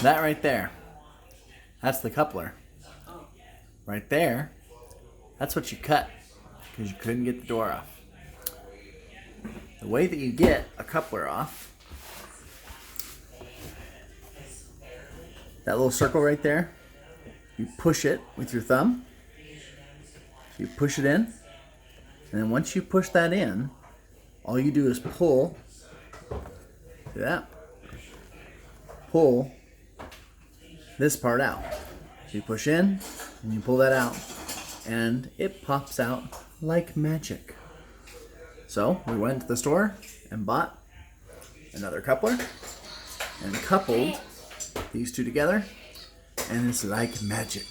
That right there, that's the coupler. Right there, that's what you cut because you couldn't get the door off. The way that you get a coupler off, that little circle right there, you push it with your thumb. You push it in, and then once you push that in, all you do is pull. See that? Pull this part out. So you push in, and you pull that out, and it pops out like magic. So we went to the store and bought another coupler and coupled these two together, and it's like magic.